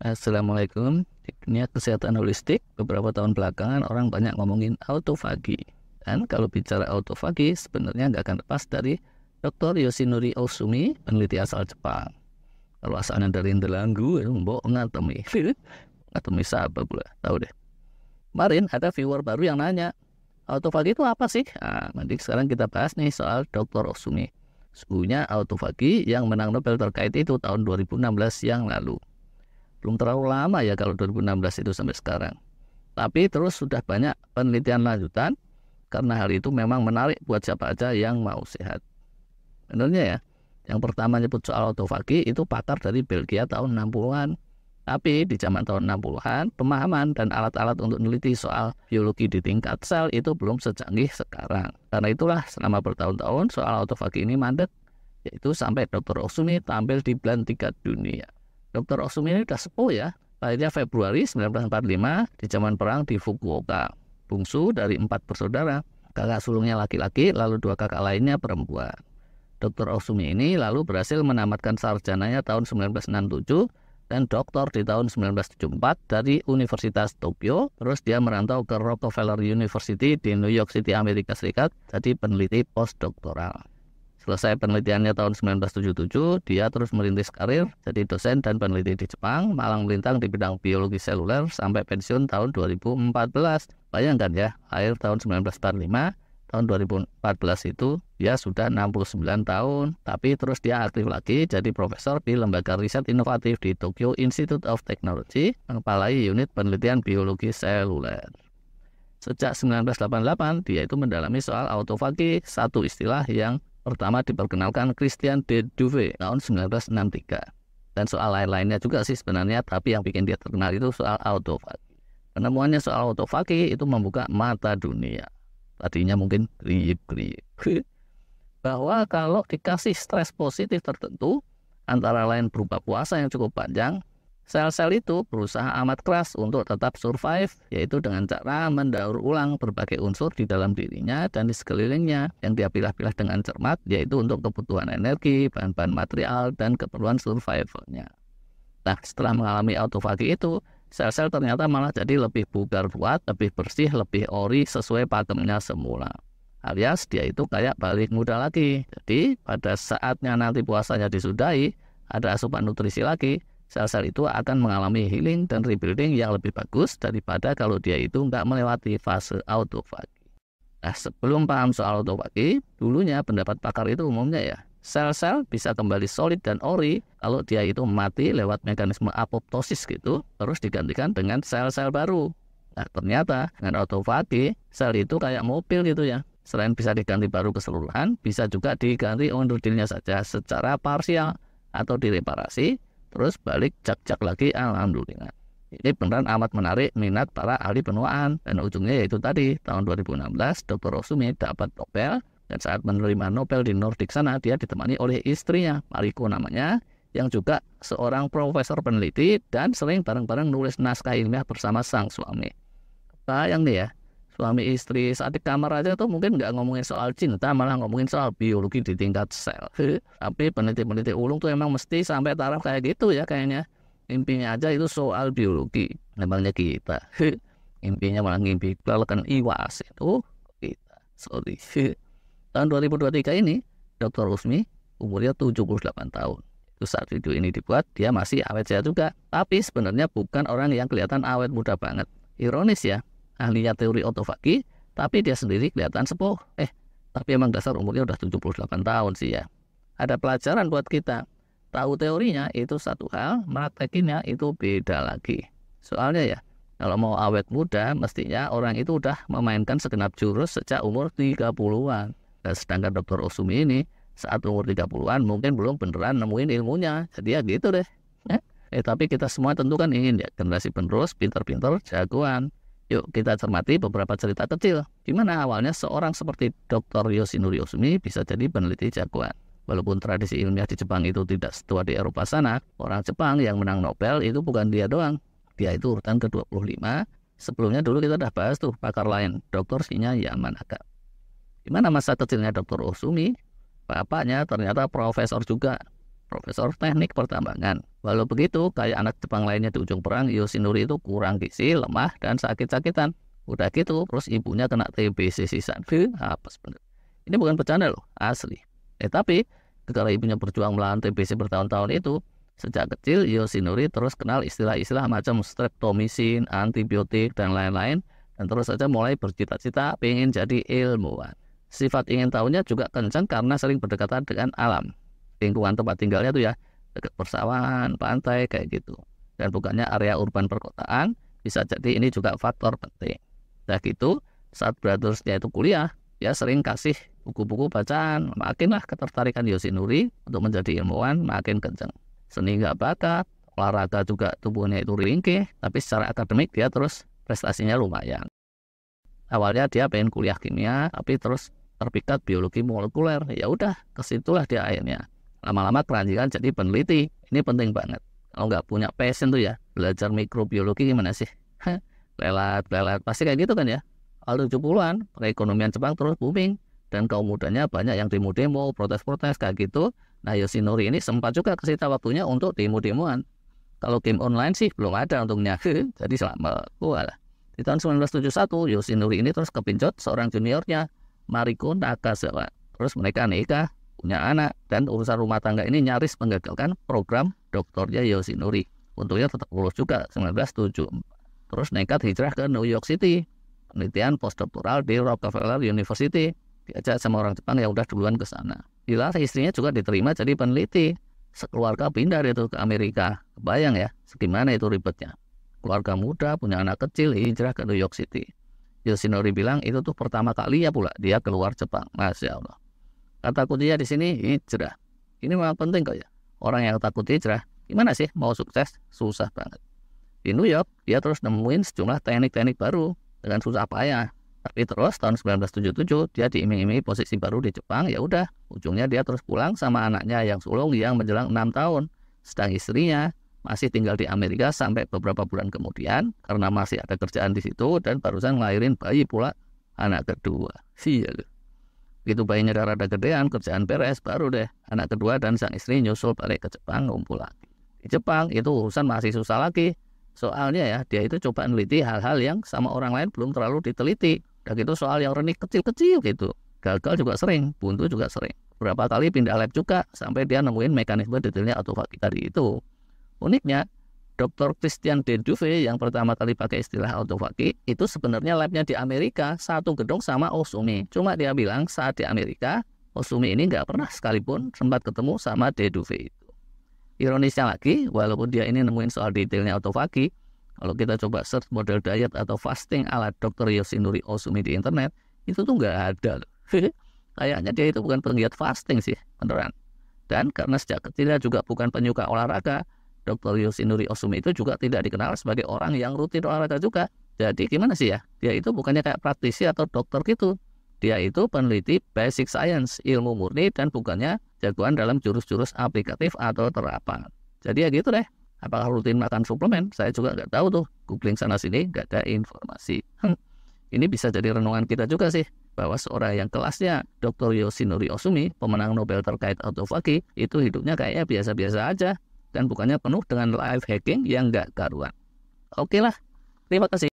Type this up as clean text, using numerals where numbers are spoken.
Assalamualaikum. Di dunia kesehatan holistik, beberapa tahun belakangan orang banyak ngomongin autofagi. Dan kalau bicara autofagi, sebenarnya nggak akan lepas dari Dr. Yoshinori Ohsumi, peneliti asal Jepang. Kalau asalnya dari Indranggu, mbok ngatemi. Ngatemi siapa pula? Tahu deh. Kemarin ada viewer baru yang nanya, autofagi itu apa sih? Nah, nanti sekarang kita bahas nih soal Dr. Ohsumi. Sesungguhnya autofagi yang menang Nobel terkait itu tahun 2016 yang lalu. Belum terlalu lama ya kalau 2016 itu sampai sekarang. Tapi terus sudah banyak penelitian lanjutan karena hal itu memang menarik buat siapa aja yang mau sehat. Benernya ya, yang pertama nyebut soal autofagi itu pakar dari Belgia tahun 60-an. Tapi di zaman tahun 60-an, pemahaman dan alat-alat untuk meneliti soal biologi di tingkat sel itu belum secanggih sekarang. Karena itulah selama bertahun-tahun soal autofagi ini mandek, yaitu sampai Dr. Ohsumi tampil di belantika dunia. Dr. Ohsumi ini udah sepuh ya, lahirnya Februari 1945 di zaman perang di Fukuoka. Bungsu dari 4 bersaudara, kakak sulungnya laki-laki, lalu 2 kakak lainnya perempuan. Dr. Ohsumi ini lalu berhasil menamatkan sarjananya tahun 1967 dan doktor di tahun 1974 dari Universitas Tokyo. Terus dia merantau ke Rockefeller University di New York City, Amerika Serikat, jadi peneliti postdoktoral. Selesai penelitiannya tahun 1977, dia terus merintis karir jadi dosen dan peneliti di Jepang, malang melintang di bidang biologi seluler sampai pensiun tahun 2014. Bayangkan ya, akhir tahun 1945, tahun 2014 itu dia sudah 69 tahun, tapi terus dia aktif lagi jadi profesor di lembaga riset inovatif di Tokyo Institute of Technology, mengepalai unit penelitian biologi seluler. Sejak 1988, dia itu mendalami soal autofagi, satu istilah yang pertama diperkenalkan Christian de Duve tahun 1963. Dan soal lain-lainnya juga sih sebenarnya, tapi yang bikin dia terkenal itu soal autofagi. Penemuannya soal autofagi itu membuka mata dunia. Tadinya mungkin kriip-kriip. Bahwa kalau dikasih stres positif tertentu, antara lain berupa puasa yang cukup panjang, sel-sel itu berusaha amat keras untuk tetap survive, yaitu dengan cara mendaur ulang berbagai unsur di dalam dirinya dan di sekelilingnya yang dia pilah-pilah dengan cermat, yaitu untuk kebutuhan energi, bahan-bahan material, dan keperluan survivalnya. Nah, setelah mengalami autofagi itu, sel-sel ternyata malah jadi lebih bugar kuat, lebih bersih, lebih ori sesuai pakemnya semula. Alias dia itu kayak balik muda lagi. Jadi pada saatnya nanti puasanya disudahi, ada asupan nutrisi lagi, sel-sel itu akan mengalami healing dan rebuilding yang lebih bagus daripada kalau dia itu nggak melewati fase autofagi. Nah, sebelum paham soal autofagi, dulunya pendapat pakar itu umumnya ya, sel-sel bisa kembali solid dan ori kalau dia itu mati lewat mekanisme apoptosis gitu, terus digantikan dengan sel-sel baru. Nah, ternyata dengan autofagi, sel itu kayak mobil gitu ya. Selain bisa diganti baru keseluruhan, bisa juga diganti onderdilnya saja secara parsial atau direparasi, terus balik cak-cak lagi, alhamdulillah. Ini beneran amat menarik minat para ahli penuaan, dan ujungnya yaitu tadi, tahun 2016, Dr. Ohsumi dapat Nobel, dan saat menerima Nobel di Nordik sana, dia ditemani oleh istrinya, Mariko namanya, yang juga seorang profesor peneliti, dan sering bareng-bareng nulis naskah ilmiah bersama sang suami. Bayang nih ya, suami istri saat di kamar aja tuh mungkin nggak ngomongin soal cinta, malah ngomongin soal biologi di tingkat sel. Tapi peneliti-peneliti ulung tuh emang mesti sampai taraf kayak gitu ya kayaknya. Impinya aja itu soal biologi. Memangnya kita. Impinya malah ngimpi kelelekan iwas itu kita. Sorry. Tahun 2023 ini, Dr. Ohsumi umurnya 78 tahun. Itu saat video ini dibuat, dia masih awet sehat juga. Tapi sebenarnya bukan orang yang kelihatan awet muda banget. Ironis ya, ahlinya teori autofagi, tapi dia sendiri kelihatan sepuh. Tapi emang dasar umurnya udah 78 tahun sih ya. Ada pelajaran buat kita. Tahu teorinya itu satu hal, praktekinnya itu beda lagi. Soalnya ya, kalau mau awet muda, mestinya orang itu udah memainkan segenap jurus sejak umur 30-an. Dan sedangkan Dr. Ohsumi ini, saat umur 30-an mungkin belum beneran nemuin ilmunya. Jadi ya gitu deh. Tapi kita semua tentu kan ingin ya, generasi penerus, pinter-pinter, jagoan. Yuk kita cermati beberapa cerita kecil. Gimana awalnya seorang seperti Dr. Yoshinori Ohsumi bisa jadi peneliti jagoan. Walaupun tradisi ilmiah di Jepang itu tidak setua di Eropa sana, orang Jepang yang menang Nobel itu bukan dia doang. Dia itu urutan ke-25. Sebelumnya dulu kita udah bahas tuh pakar lain, Dr. Shinya Yamanaka. Gimana masa kecilnya Dr. Ohsumi? Bapaknya ternyata profesor juga. profesor teknik pertambangan. Walau begitu, kayak anak Jepang lainnya di ujung perang, Yoshinori itu kurang gizi, lemah, dan sakit-sakitan. Udah gitu, terus ibunya kena TBC sisan. Apa sebenarnya? Ini bukan bercanda loh, asli. Tapi, ketika ibunya berjuang melawan TBC bertahun-tahun itu, sejak kecil Yoshinori terus kenal istilah-istilah macam streptomycin, antibiotik, dan lain-lain, dan terus saja mulai bercita-cita pengen jadi ilmuwan. Sifat ingin tahunya juga kencang karena sering berdekatan dengan alam. Lingkungan tempat tinggalnya tuh ya, dekat persawahan, pantai, kayak gitu. Dan bukannya area urban perkotaan, bisa jadi ini juga faktor penting. Nah gitu, saat brothers-nya itu kuliah, dia sering kasih buku-buku bacaan, makinlah ketertarikan Yoshinori untuk menjadi ilmuwan makin kencang. Seni nggak bakat, olahraga juga tubuhnya itu ringkih, tapi secara akademik dia terus prestasinya lumayan. Awalnya dia pengen kuliah kimia, tapi terus terpikat biologi molekuler. Ya udah, kesitulah dia akhirnya. Lama-lama keranjingan jadi peneliti. Ini penting banget. Kalau nggak punya passion tuh ya, belajar mikrobiologi gimana sih? Lelat, pasti kayak gitu kan ya. Awal 70-an, perekonomian Jepang terus booming. Dan kaum mudanya banyak yang demo-demo, protes-protes kayak gitu. Nah Yoshinori ini sempat juga kesita waktunya untuk demo-demoan. Kalau game online sih belum ada untungnya. Jadi selamat. Walah. Di tahun 1971, Yoshinori ini terus kepincut seorang juniornya, Mariko Nakazawa. Terus mereka nikah, punya anak, dan urusan rumah tangga ini nyaris menggagalkan program doktornya Yoshinori. Untungnya tetap lulus juga 1974. Terus nekat hijrah ke New York City. Penelitian postdoktoral di Rockefeller University. Diajak sama orang Jepang yang udah duluan ke sana. Dilatih istrinya juga diterima jadi peneliti. Sekeluarga pindah itu ke Amerika. Kebayang ya, segimana itu ribetnya. Keluarga muda, punya anak kecil, hijrah ke New York City. Yoshinori bilang itu tuh pertama kali ya pula dia keluar Jepang. Masya Allah. Kata kuncinya di sini hijrah. Ini memang penting kok ya. Orang yang takut hijrah, gimana sih mau sukses? Susah banget. Di New York, dia terus nemuin sejumlah teknik-teknik baru dengan susah payah. Tapi terus tahun 1977 dia diiming-imingi posisi baru di Jepang. Ya udah, ujungnya dia terus pulang sama anaknya yang sulung yang menjelang 6 tahun. Sedang istrinya masih tinggal di Amerika sampai beberapa bulan kemudian karena masih ada kerjaan di situ dan barusan ngelahirin bayi pula anak kedua. Iya loh. Begitu bayinya udah rada gedean, kerjaan beres, baru deh anak kedua dan sang istri nyusul balik ke Jepang ngumpul lagi. Di Jepang itu urusan masih susah lagi. Soalnya ya dia itu coba neliti hal-hal yang sama orang lain belum terlalu diteliti. Dan itu soal yang renik kecil-kecil gitu. Gagal juga sering, buntu juga sering. Berapa kali pindah lab juga sampai dia nemuin mekanisme detailnya autofagi tadi itu. Uniknya, Dr. Christian de Duve yang pertama kali pakai istilah autofagi itu sebenarnya labnya di Amerika satu gedung sama Ohsumi. Cuma dia bilang saat di Amerika, Ohsumi ini nggak pernah sekalipun sempat ketemu sama de Duve itu. Ironisnya lagi, walaupun dia ini nemuin soal detailnya autofagi, kalau kita coba search model diet atau fasting ala Dr. Yoshinori Ohsumi di internet, itu tuh nggak ada loh. Kayaknya dia itu bukan penggiat fasting sih, beneran. Dan karena sejak kecil dia juga bukan penyuka olahraga, Dr. Yoshinori Ohsumi itu juga tidak dikenal sebagai orang yang rutin olahraga juga. Jadi gimana sih ya? Dia itu bukannya kayak praktisi atau dokter gitu. Dia itu peneliti basic science, ilmu murni, dan bukannya jagoan dalam jurus-jurus aplikatif atau terapan. Jadi ya gitu deh. Apakah rutin makan suplemen? Saya juga nggak tahu tuh. Googling sana-sini nggak ada informasi. Ini bisa jadi renungan kita juga sih. Bahwa seorang yang kelasnya Dr. Yoshinori Ohsumi, pemenang Nobel terkait autofagi, itu hidupnya kayaknya biasa-biasa aja. Dan bukannya penuh dengan life hacking yang nggak karuan. Oke lah, terima kasih.